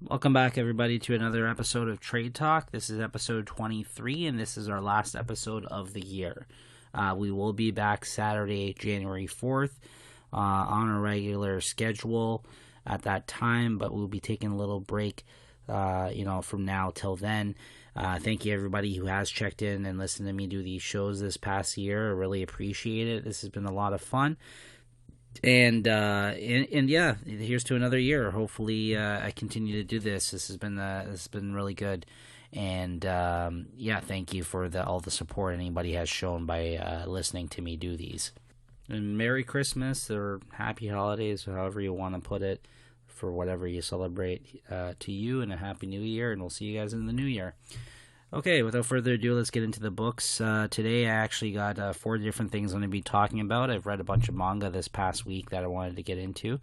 Welcome back, everybody, to another episode of Trade Talk. This is episode 23, and this is our last episode of the year. We will be back Saturday, January 4th, on a regular schedule at that time, but we'll be taking a little break, from now till then. Thank you, everybody who has checked in and listened to me do these shows this past year. I really appreciate it. This has been a lot of fun. And yeah, here's to another year. Hopefully, I continue to do this. This has been really good, and yeah, thank you for all the support anybody has shown by listening to me do these. And Merry Christmas or Happy Holidays, however you want to put it, for whatever you celebrate to you, and a Happy New Year. And we'll see you guys in the new year. Okay, without further ado, let's get into the books. Today I actually got 4 different things I'm going to be talking about. I've read a bunch of manga this past week that I wanted to get into.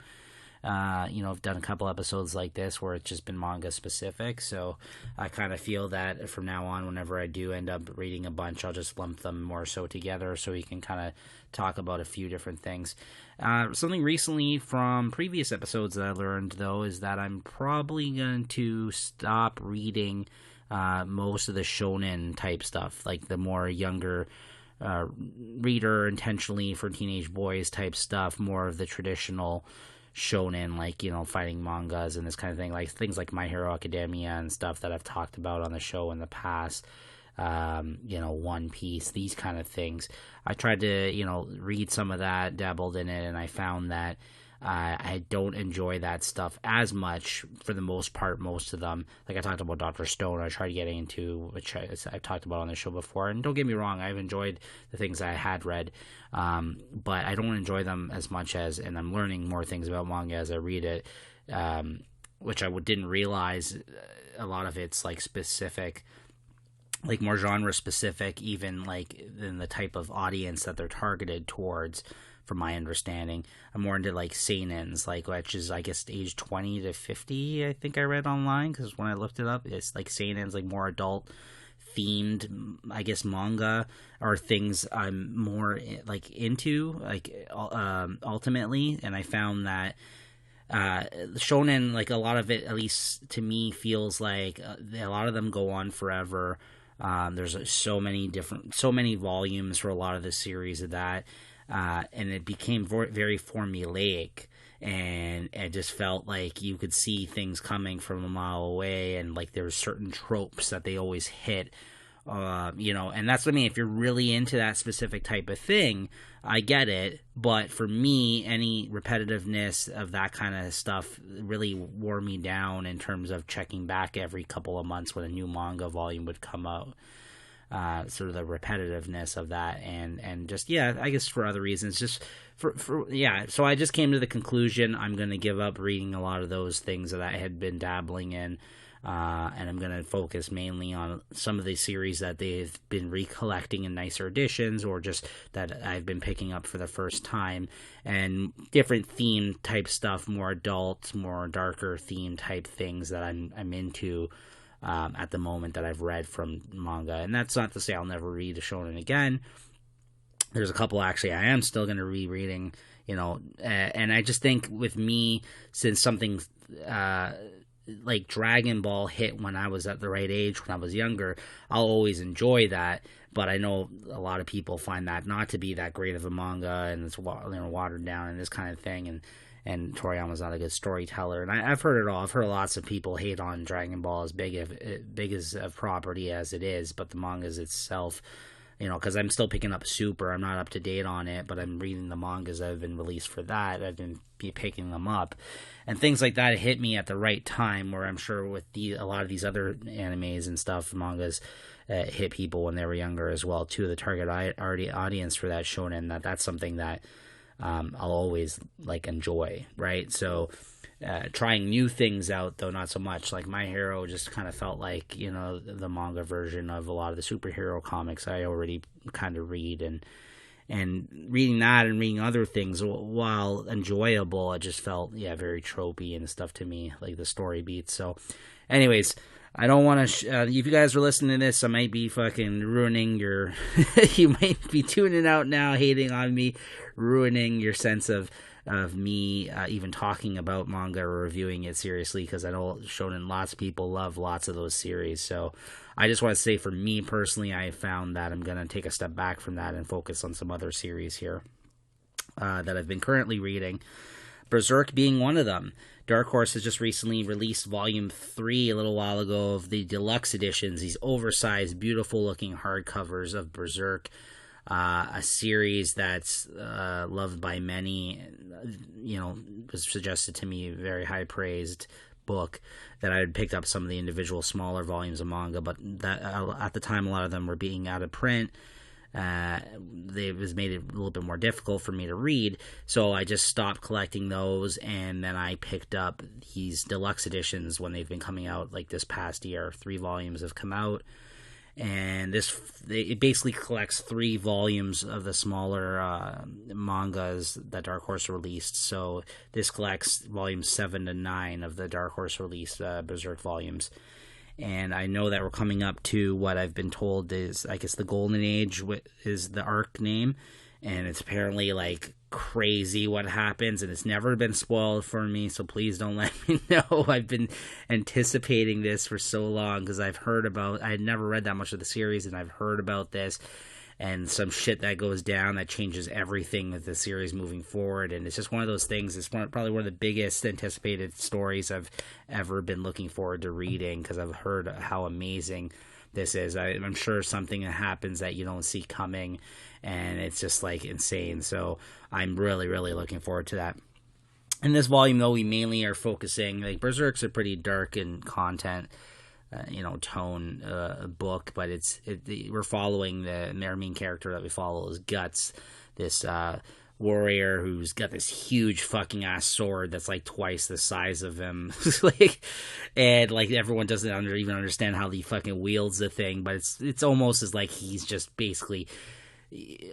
I've done a couple episodes like this where it's just been manga specific, so I kind of feel that from now on, whenever I do end up reading a bunch, I'll just lump them more so together so we can kind of talk about a few different things. Something recently from previous episodes that I learned, though, is that I'm probably going to stop reading most of the shonen type stuff, like the more younger reader, intentionally for teenage boys type stuff, more of the traditional shonen, like, fighting mangas and this kind of thing, like things like My Hero Academia and stuff that I've talked about on the show in the past. One Piece, these kind of things. I tried to, read some of that, dabbled in it, and I found that I don't enjoy that stuff as much for the most part. Most of them, like I talked about Dr. Stone, I tried getting into, which I've talked about on the show before. And don't get me wrong, I've enjoyed the things I had read, but I don't enjoy them as much as, and I'm learning more things about manga as I read it, which I didn't realize a lot of it's like specific, like more genre specific, even like in the type of audience that they're targeted towards. From my understanding, I'm more into like seinens, like, which is I guess age 20 to 50. I think I read online, because when I looked it up, it's like seinens, like more adult themed, I guess, manga are things I'm more like into, like ultimately. And I found that shonen, like a lot of it, at least to me, feels like a lot of them go on forever. There's so many volumes for a lot of the series of that. And it became very formulaic, and it just felt like you could see things coming from a mile away, and like there were certain tropes that they always hit, and that's what I mean. If you're really into that specific type of thing, I get it, but for me, any repetitiveness of that kind of stuff really wore me down in terms of checking back every couple of months when a new manga volume would come out. Sort of the repetitiveness of that, and just, yeah, I guess for other reasons, just so I just came to the conclusion I'm going to give up reading a lot of those things that I had been dabbling in, and I'm going to focus mainly on some of the series that they've been recollecting in nicer editions, or just that I've been picking up for the first time, and different theme type stuff, more adult, more darker theme type things that I'm into at the moment, that I've read from manga. And that's not to say I'll never read a shonen again. There's a couple actually I am still going to be reading, and I just think with me, since something like Dragon Ball hit when I was at the right age, when I was younger, I'll always enjoy that. But I know a lot of people find that not to be that great of a manga, and it's watered down and this kind of thing, and Toriyama's not a good storyteller. And I've heard it all. I've heard lots of people hate on Dragon Ball as big as a property as it is, but the mangas itself, because I'm still picking up Super. I'm not up to date on it, but I'm reading the mangas that have been released for that. I've been picking them up. And things like that hit me at the right time, where I'm sure with a lot of these other animes and stuff, mangas hit people when they were younger as well, too. The target audience for that shonen, that's something that I'll always like enjoy, right? So trying new things out, though, not so much. Like My Hero just kind of felt like, the manga version of a lot of the superhero comics I already kind of read, and reading that and reading other things, while enjoyable, it just felt, very tropey and stuff to me, like the story beats. So anyways, I don't want to, if you guys are listening to this, I might be fucking ruining your, you might be tuning out now, hating on me, ruining your sense of of me even talking about manga or reviewing it seriously, because I know Shonen, lots of people love lots of those series. So I just want to say, for me personally, I found that I'm going to take a step back from that and focus on some other series here that I've been currently reading. Berserk being one of them. Dark Horse has just recently released Volume 3 a little while ago of the deluxe editions, these oversized, beautiful-looking hardcovers of Berserk, a series that's loved by many. Was suggested to me, a very high-praised book, that I had picked up some of the individual smaller volumes of manga, but that at the time a lot of them were being out of print. It was made it a little bit more difficult for me to read, so I just stopped collecting those, and then I picked up these deluxe editions when they've been coming out, like this past year. 3 volumes have come out, and it basically collects 3 volumes of the smaller mangas that Dark Horse released. So this collects volumes 7 to 9 of the Dark Horse released Berserk volumes. And I know that we're coming up to what I've been told is, I guess, the Golden Age is the arc name. And it's apparently, like, crazy what happens. And it's never been spoiled for me, so please don't let me know. I've been anticipating this for so long, because I had never read that much of the series, and I've heard about this. And some shit that goes down that changes everything with the series moving forward. And it's just one of those things. It's probably one of the biggest anticipated stories I've ever been looking forward to reading, because I've heard how amazing this is. I'm sure something that happens that you don't see coming, and it's just like insane. So I'm really, really looking forward to that. In this volume, though, we mainly are focusing, like, Berserk's a pretty dark in content, tone book, but we're following our main character that we follow is Guts, this warrior who's got this huge fucking ass sword that's like twice the size of him, and everyone doesn't even understand how he fucking wields the thing, but it's almost as like he's just basically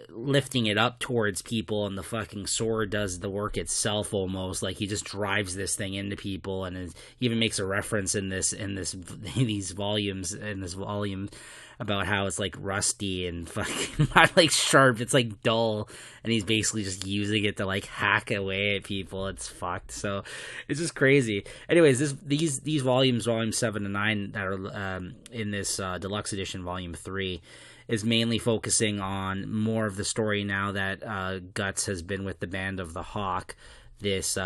lifting it up towards people, and the fucking sword does the work itself almost. Like, he just drives this thing into people, and it even makes a reference in this volume about how it's like rusty and fucking not like sharp, it's like dull, and he's basically just using it to like hack away at people. It's fucked. So it's just crazy. Anyways, these volumes 7 to 9 that are in this deluxe edition, volume 3, is mainly focusing on more of the story now that Guts has been with the Band of the Hawk, this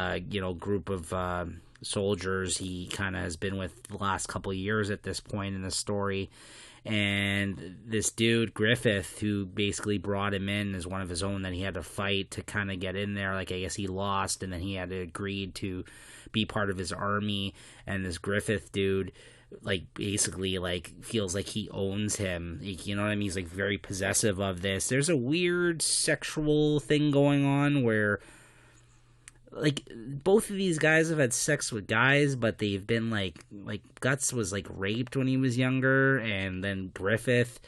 group of soldiers he kind of has been with the last couple of years at this point in the story. And this dude, Griffith, who basically brought him in as one of his own that he had to fight to kind of get in there. Like, I guess he lost, and then he had to agree to be part of his army. And this Griffith dude, like, basically, like, feels like he owns him. You know what I mean? He's, like, very possessive of this. There's a weird sexual thing going on where, like, both of these guys have had sex with guys, but they've been, like Guts was, like, raped when he was younger, and then Griffith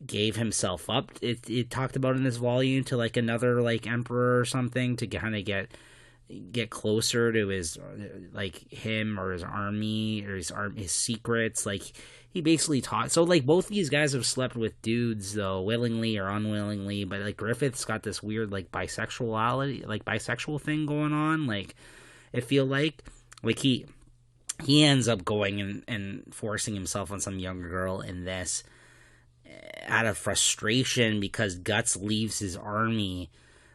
gave himself up, it talked about in this volume, to, like, another, like, emperor or something, to kind of get closer to his, like, him or his army or his secrets. Like, he basically taught. So, like, both these guys have slept with dudes, though, willingly or unwillingly, but, like, Griffith's got this weird, like, bisexual thing going on. Like, it feel like he ends up going and forcing himself on some younger girl in this out of frustration because Guts leaves his army.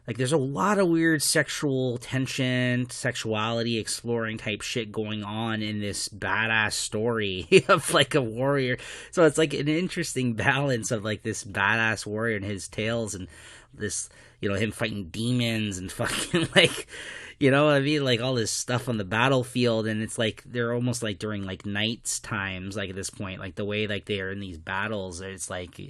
Like, there's a lot of weird sexual tension, sexuality exploring type shit going on in this badass story of, like, a warrior. So it's, like, an interesting balance of, like, this badass warrior and his tales and this, him fighting demons and fucking, like, you know what I mean? Like, all this stuff on the battlefield, and it's, like, they're almost, like, during, like, nights times, like, at this point. Like, the way, like, they are in these battles, it's, like,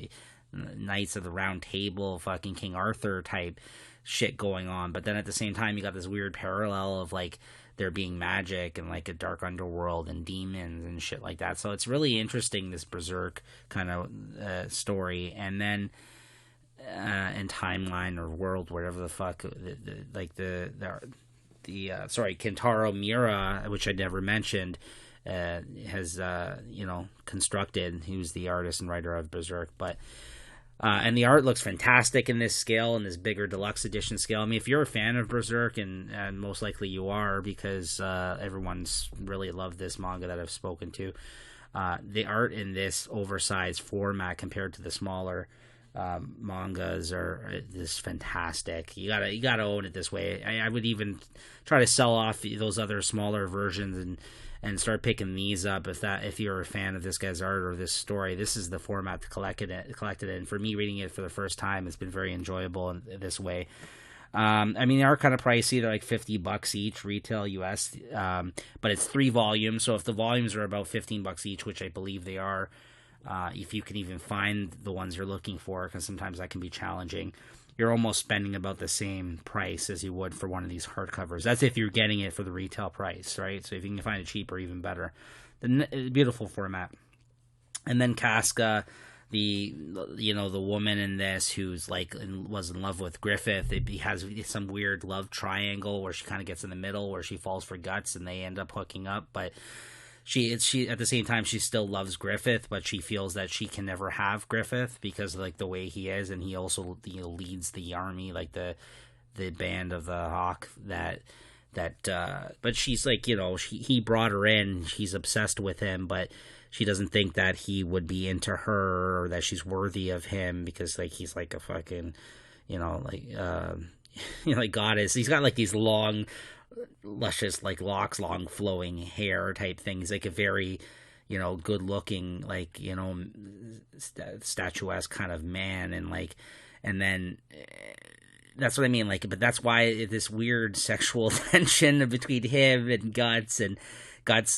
Knights of the Round Table, fucking King Arthur type shit going on, but then at the same time you got this weird parallel of, like, there being magic and, like, a dark underworld and demons and shit like that. So it's really interesting, this Berserk kind of story. And then in timeline or world, whatever the fuck, Kentaro Miura, which I never mentioned, has constructed. He was the artist and writer of Berserk, but And the art looks fantastic in this scale, in this bigger deluxe edition scale. I mean, if you're a fan of Berserk, and most likely you are, because everyone's really loved this manga that I've spoken to, the art in this oversized format compared to the smaller mangas is fantastic. You gotta own it this way. I would even try to sell off those other smaller versions and start picking these up if you're a fan of this guy's art or this story. This is the format to collect it in. For me, reading it for the first time, it's been very enjoyable in this way. I mean, they are kind of pricey. They're like $50 each, retail US. But it's 3 volumes, so if the volumes are about $15 each, which I believe they are, if you can even find the ones you're looking for, because sometimes that can be challenging, you're almost spending about the same price as you would for one of these hardcovers. That's if you're getting it for the retail price, right? So if you can find it cheaper, even better. The beautiful format. And then Casca, the woman in this who's was in love with Griffith. He has some weird love triangle where she kind of gets in the middle, where she falls for Guts and they end up hooking up, but she at the same time she still loves Griffith, but she feels that she can never have Griffith because of the way he is, and he also leads the army, the band of the Hawk but she's he brought her in, she's obsessed with him, but she doesn't think that he would be into her or that she's worthy of him because he's like a fucking goddess. He's got these long luscious locks, long flowing hair type thing. He's a very good looking statuesque kind of man, and then that's what I mean, but that's why this weird sexual tension between him and Guts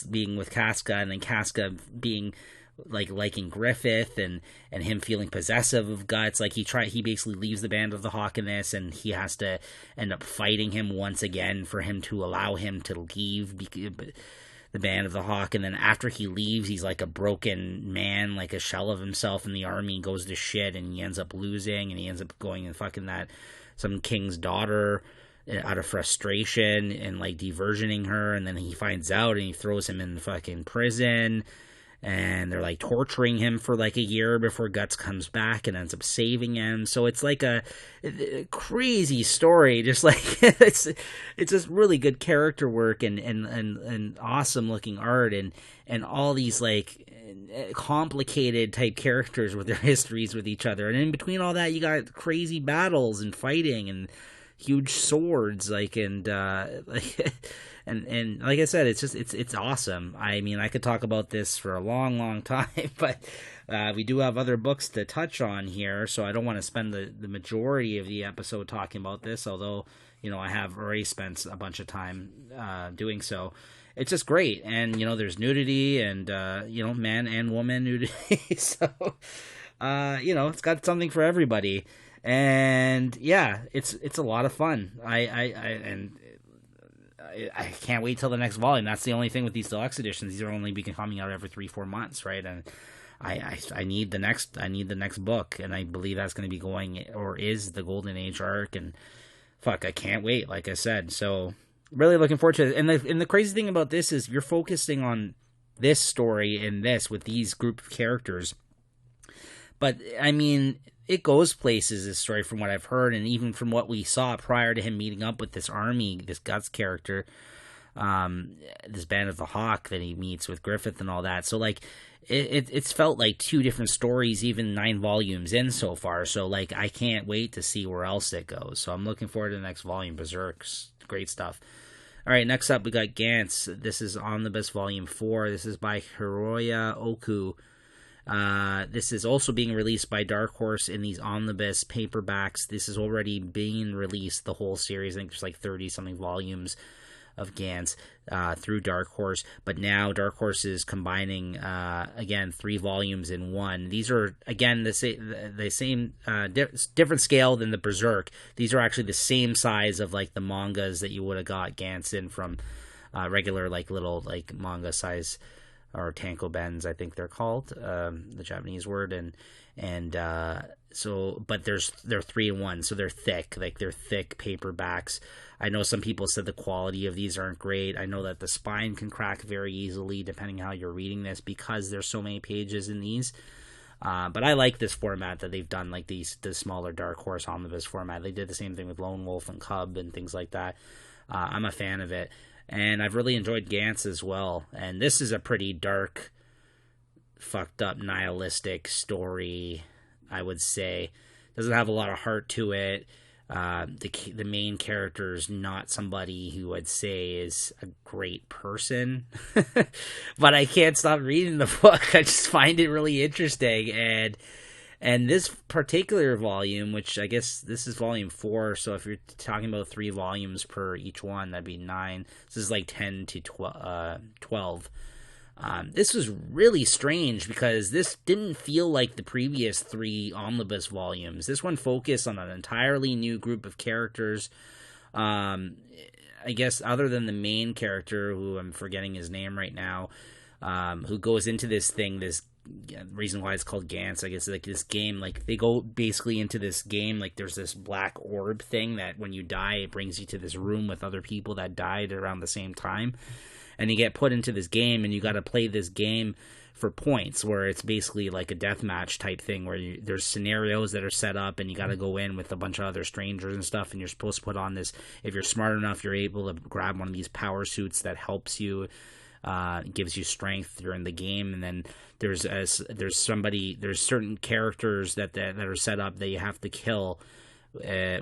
being with Casca, and then Casca being liking Griffith, and him feeling possessive of Guts. He basically leaves the Band of the Hawk in this, and he has to end up fighting him once again for him to allow him to leave the Band of the Hawk. And then after he leaves, he's like a broken man, like a shell of himself, and the army goes to shit, and he ends up losing, and he ends up going and fucking some king's daughter out of frustration and diversioning her, and then he finds out and he throws him in the fucking prison. And they're torturing him for a year before Guts comes back and ends up saving him. So it's a crazy story. Just it's just really good character work and awesome looking art and all these complicated type characters with their histories with each other. And in between all that, you got crazy battles and fighting and huge swords, and like I said, it's awesome. I mean, I could talk about this for a long time, but we do have other books to touch on here, so I don't want to spend the majority of the episode talking about this, although I have already spent a bunch of time doing so. It's just great, and there's nudity and man and woman nudity, so it's got something for everybody. And yeah, it's a lot of fun. I can't wait till the next volume. That's the only thing with these deluxe editions. These are only coming out every 3-4 months, right? And I need the next book, and I believe that's going to be going, or is, the Golden Age arc. And fuck, I can't wait. Like I said, so really looking forward to it. And the crazy thing about this is you're focusing on this story and this with these group of characters, but I mean, it goes places, this story, from what I've heard, and even from what we saw prior to him meeting up with this army, this Guts character, this Band of the Hawk that he meets with Griffith and all that. So it's felt like 2 different stories, even 9 volumes in so far. So I can't wait to see where else it goes. So I'm looking forward to the next volume. Berserk's great stuff. All right, next up we got Gantz. This is Omnibus Volume 4. This is by Hiroya Oku. This is also being released by Dark Horse in these omnibus paperbacks. This is already being released, the whole series. I think there's 30-something volumes of Gantz through Dark Horse. But now Dark Horse is combining, again, 3 volumes in one. These are, again, the same different scale than the Berserk. These are actually the same size of, the mangas that you would have got Gantz in from regular, little, manga size, or tankobens, I think they're called, the Japanese word, so, but they're 3 in 1, so they're thick, they're thick paperbacks. I know some people said the quality of these aren't great. I know that the spine can crack very easily depending how you're reading this, because there's so many pages in these. But I like this format that they've done, like the smaller Dark Horse Omnibus format. They did the same thing with Lone Wolf and Cub and things like that. I'm a fan of it. And I've really enjoyed Gantz as well. And this is a pretty dark, fucked up, nihilistic story, I would say. Doesn't have a lot of heart to it. The main character is not somebody who I'd say is a great person. But I can't stop reading the book. I just find it really interesting. And this particular volume, which I guess this is volume 4, so if you're talking about 3 volumes per each one, that'd be 9. This is like 10 to 12. This was really strange because this didn't feel like the previous 3 omnibus volumes. This one focused on an entirely new group of characters. I guess other than the main character, who I'm forgetting his name right now, who goes into this thing, this reason why it's called Gantz, I guess, like this game, like they go basically into this game, like there's this black orb thing that when you die, it brings you to this room with other people that died around the same time, and you get put into this game, and you got to play this game for points, where it's basically like a deathmatch type thing, where there's scenarios that are set up, and you got to go in with a bunch of other strangers and stuff, and you're supposed to put on this, if you're smart enough, you're able to grab one of these power suits that helps you, gives you strength during the game. And then there's certain characters that are set up that you have to kill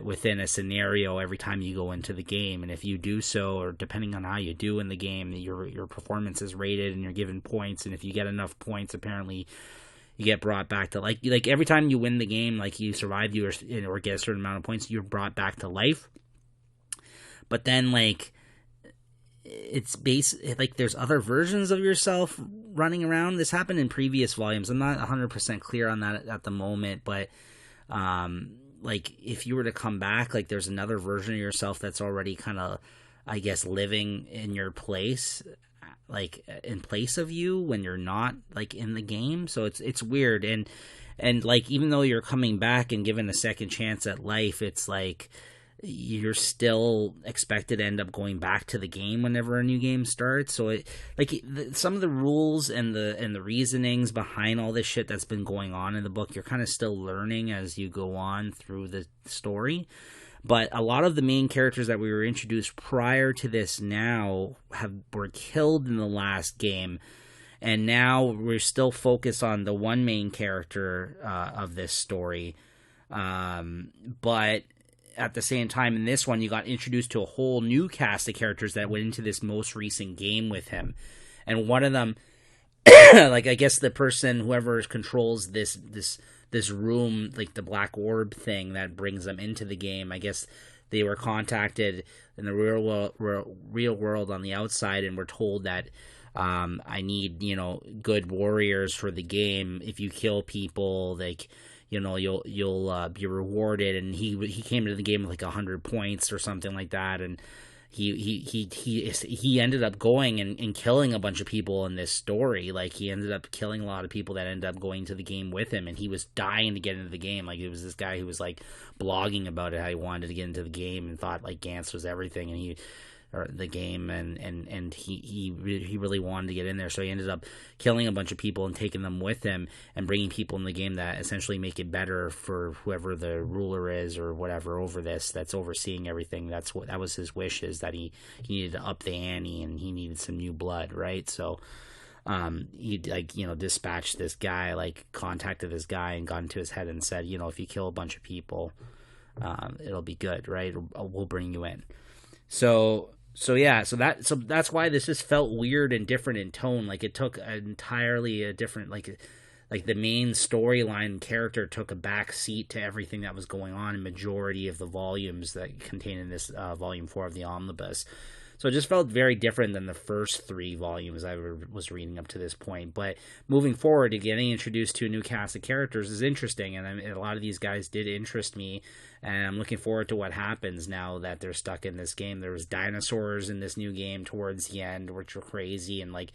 within a scenario every time you go into the game, and if you do so, or depending on how you do in the game, your performance is rated and you're given points, and if you get enough points, apparently you get brought back to like every time you win the game, like you survive or get a certain amount of points, you're brought back to life. But then like it's like there's other versions of yourself running around. This happened in previous volumes. I'm not 100% clear on that at the moment, but like if you were to come back, like there's another version of yourself that's already kind of, I guess, living in your place, like in place of you when you're not like in the game. So it's weird, and like even though you're coming back and given a second chance at life, it's like you're still expected to end up going back to the game whenever a new game starts. So some of the rules and the reasonings behind all this shit that's been going on in the book, you're kind of still learning as you go on through the story. But a lot of the main characters that we were introduced prior to this now were killed in the last game, and now we're still focused on the one main character of this story. But at the same time, in this one, you got introduced to a whole new cast of characters that went into this most recent game with him. And one of them, like, I guess the person, whoever controls this room, like the black orb thing that brings them into the game, I guess they were contacted in the real world on the outside and were told that I need, good warriors for the game. If you kill people, like, you'll be rewarded. And he came to the game with like 100 points or something like that, and he ended up going and killing a bunch of people in this story. Like he ended up killing a lot of people that ended up going to the game with him, and he was dying to get into the game. Like it was this guy who was like blogging about it, how he wanted to get into the game and thought like Gantz was everything, and the game, and he really wanted to get in there, so he ended up killing a bunch of people and taking them with him and bringing people in the game that essentially make it better for whoever the ruler is or whatever over this that's overseeing everything. That was his wish, is that he needed to up the ante and he needed some new blood, right? So he dispatched this guy, like contacted this guy and got into his head and said, if you kill a bunch of people, it'll be good, right? We'll bring you in. So that's why this just felt weird and different in tone. Like it took entirely a different, like the main storyline character took a back seat to everything that was going on in majority of the volumes that contain in this volume 4 of the omnibus. So it just felt very different than the first 3 volumes I was reading up to this point. But moving forward, getting introduced to a new cast of characters is interesting, and a lot of these guys did interest me, and I'm looking forward to what happens now that they're stuck in this game. There was dinosaurs in this new game towards the end, which were crazy, and like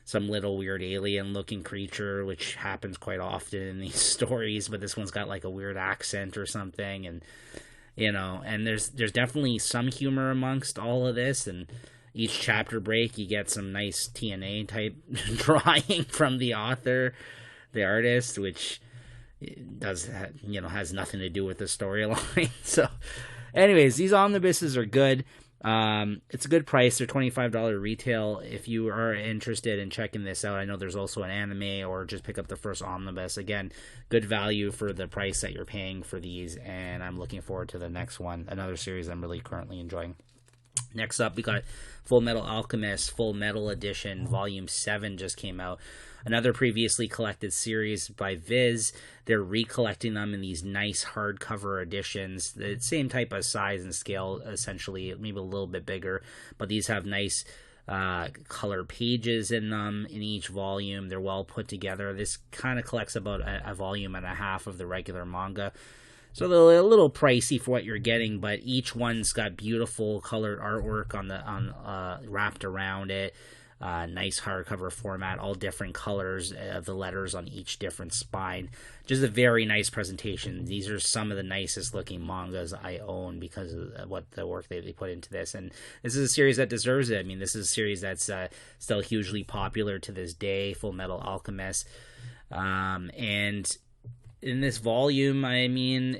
some little weird alien-looking creature, which happens quite often in these stories, but this one's got like a weird accent or something, and and there's definitely some humor amongst all of this, and each chapter break you get some nice TNA type drawing from the author the artist, which does, has nothing to do with the storyline. So anyways, these omnibuses are good. It's a good price. They're $25 retail. If you are interested in checking this out, I know there's also an anime, or just pick up the first omnibus. Again, good value for the price that you're paying for these, and I'm looking forward to the next one, another series I'm really currently enjoying. Next up, we got Full Metal Alchemist Full Metal Edition Volume 7 just came out. Another previously collected series by Viz. They're recollecting them in these nice hardcover editions. The same type of size and scale, essentially, maybe a little bit bigger. But these have nice color pages in them in each volume. They're well put together. This kind of collects about a volume and a half of the regular manga. So they're a little pricey for what you're getting, but each one's got beautiful colored artwork on wrapped around it. Nice hardcover format, all different colors of the letters on each different spine. Just a very nice presentation. These are some of the nicest looking mangas I own because of what the work they put into this. And this is a series that deserves it. I mean, this is a series that's still hugely popular to this day, Full Metal Alchemist. And in this volume, I mean,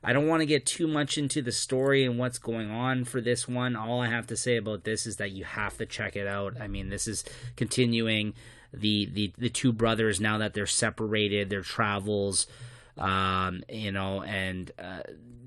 I don't want to get too much into the story and what's going on for this one. All I have to say about this is that you have to check it out. I mean, this is continuing the two brothers now that they're separated, their travels, and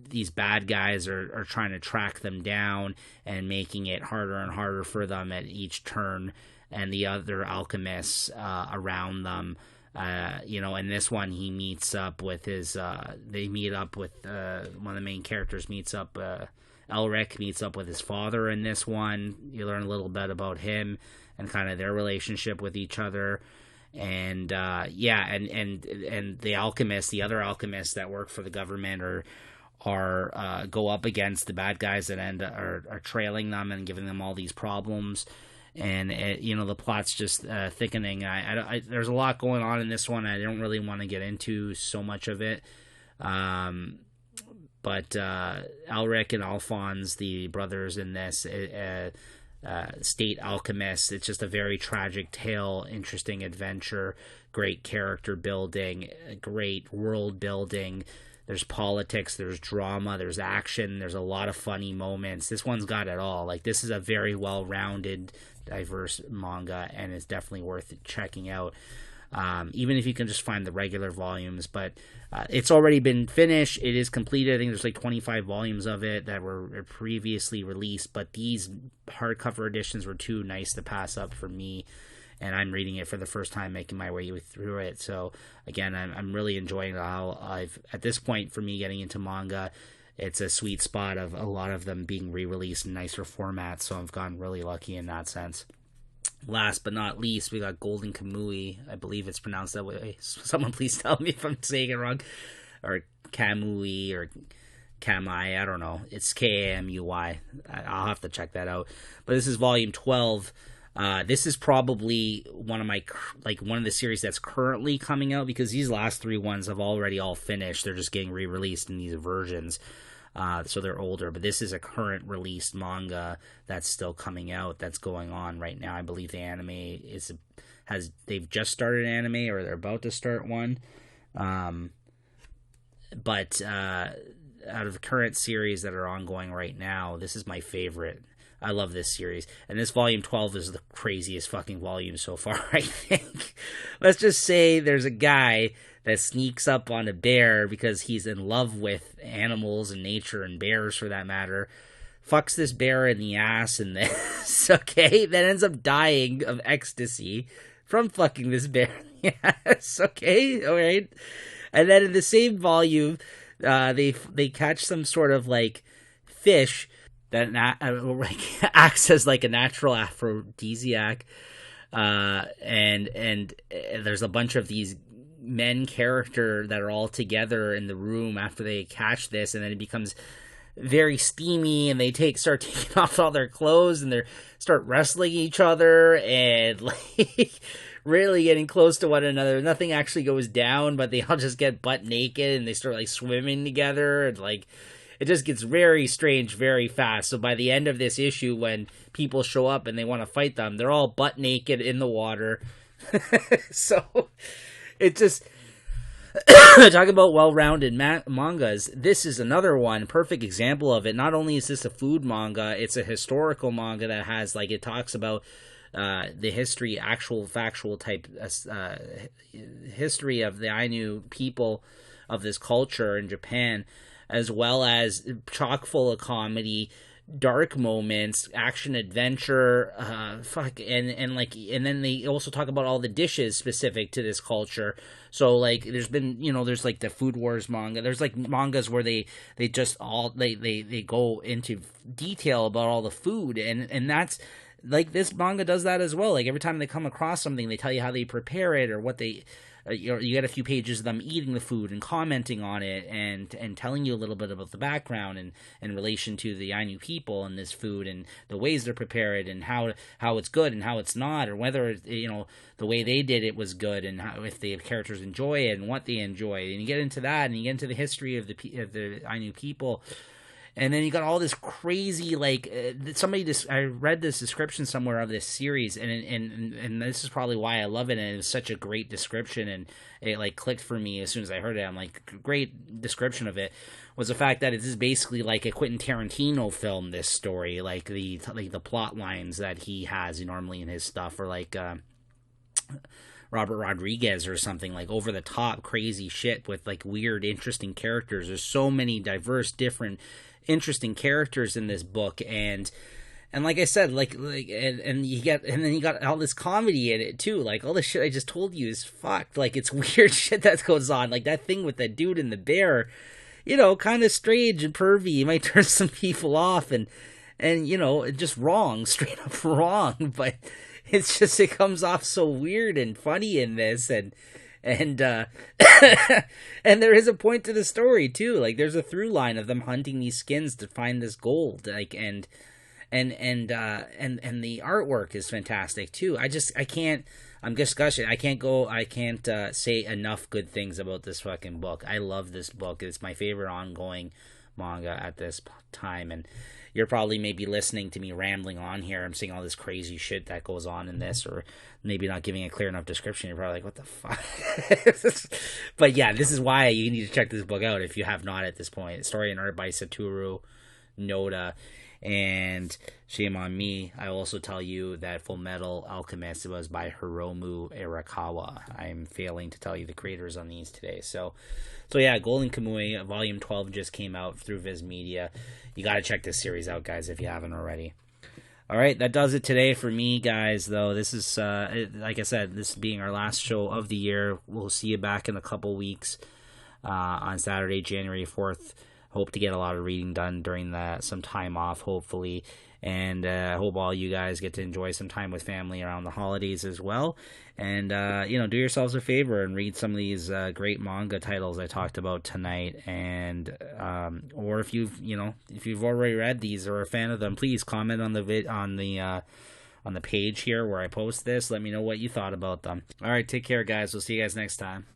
these bad guys are trying to track them down and making it harder and harder for them at each turn, and the other alchemists around them. In this one, he meets up with his, one of the main characters Elric meets up with his father in this one. You learn a little bit about him and kind of their relationship with each other. And, and the alchemists, the other alchemists that work for the government are go up against the bad guys that are trailing them and giving them all these problems. And the plot's just thickening. There's a lot going on in this one. I don't really want to get into so much of it. But Elric and Alphonse, the brothers in this, state alchemists. It's just a very tragic tale, interesting adventure, great character building, great world building. There's politics, there's drama, there's action, there's a lot of funny moments. This one's got it all. Like, this is a very well-rounded, diverse manga, and it's definitely worth checking out. Even if you can just find the regular volumes, but it's already been finished. It is completed. I think there's like 25 volumes of it that were previously released, but these hardcover editions were too nice to pass up for me, and I'm reading it for the first time, making my way through it. So again, I'm really enjoying how at this point for me getting into manga, it's a sweet spot of a lot of them being re-released in nicer formats, so I've gotten really lucky in that sense. Last but not least, we got Golden Kamui. I believe it's pronounced that way. Someone please tell me if I'm saying it wrong. Or Kamui or Kamai, I don't know. It's Kamui. I'll have to check that out. But this is volume 12. This is probably one of the series that's currently coming out, because these last three ones have already all finished. They're just getting re-released in these versions. So they're older, but this is a current released manga that's still coming out, that's going on right now. I believe the anime they've just started an anime, or they're about to start one. But out of the current series that are ongoing right now, this is my favorite. I love this series. And this volume 12 is the craziest fucking volume so far, I think. Let's just say there's a guy that sneaks up on a bear because he's in love with animals and nature, and bears for that matter. Fucks this bear in the ass and this, okay? Then ends up dying of ecstasy from fucking this bear in the ass, okay? Alright? And then in the same volume, they catch some sort of like fish that acts as like a natural aphrodisiac, and there's a bunch of these men character that are all together in the room after they catch this, and then it becomes very steamy, and they start taking off all their clothes, and they start wrestling each other, and like really getting close to one another. Nothing actually goes down, but they all just get butt naked, and they start like swimming together, and like it just gets very strange very fast. So by the end of this issue, when people show up and they want to fight them, they're all butt naked in the water. So It just talk about well-rounded mangas. This is another one, perfect example of it. Not only is this a food manga, it's a historical manga that has, like, it talks about the history, actual factual type history of the Ainu people of this culture in Japan, as well as chock full of comedy, dark moments, action, adventure, and then they also talk about all the dishes specific to this culture. So, like, there's been, there's like the Food Wars manga. There's like mangas where they just all they go into detail about all the food, and that's like, this manga does that as well. Like, every time they come across something, they tell you how they prepare it or what they. You get a few pages of them eating the food and commenting on it and telling you a little bit about the background and in relation to the Ainu people and this food and the ways they're prepared and how it's good and how it's not, or whether the way they did it was good, and how, if the characters enjoy it and what they enjoy. And you get into that, and you get into the history of the Ainu people. And then you got all this crazy, like, I read this description somewhere of this series, and this is probably why I love it, and it's such a great description, and it, like, clicked for me as soon as I heard it. I'm like, great description of it, was the fact that it is basically like a Quentin Tarantino film, this story, like the plot lines that he has normally in his stuff, or like Robert Rodriguez or something, like over the top crazy shit with like weird, interesting characters. There's so many diverse, different, interesting characters in this book, and like I said, and then you got all this comedy in it too. Like, all the shit I just told you is fucked. Like, it's weird shit that goes on. Like that thing with that dude and the bear, kind of strange and pervy. It might turn some people off, and just wrong, straight up wrong. But it's just, it comes off so weird and funny in this, and and there is a point to the story too. Like, there's a through line of them hunting these skins to find this gold. Like, and the artwork is fantastic too. I can't say enough good things about this fucking book. I love this book. It's my favorite ongoing manga at this time, and you're probably maybe listening to me rambling on here. I'm saying all this crazy shit that goes on in this, or maybe not giving a clear enough description. You're probably like, what the fuck? But yeah, this is why you need to check this book out if you have not at this point. Story and art by Satoru Noda. And shame on me, I will also tell you that Full Metal Alchemist was by Hiromu Arakawa. I'm failing to tell you the creators on these today. So yeah, Golden Kamuy Volume 12 just came out through Viz Media. You got to check this series out, guys, if you haven't already. All right, that does it today for me, guys, though. This is, like I said, this being our last show of the year. We'll see you back in a couple weeks on Saturday, January 4th. Hope to get a lot of reading done during that, some time off, hopefully. And I hope all you guys get to enjoy some time with family around the holidays as well. And, do yourselves a favor and read some of these great manga titles I talked about tonight. And, or if you've already read these or are a fan of them, please comment on the page here where I post this. Let me know what you thought about them. All right, take care, guys. We'll see you guys next time.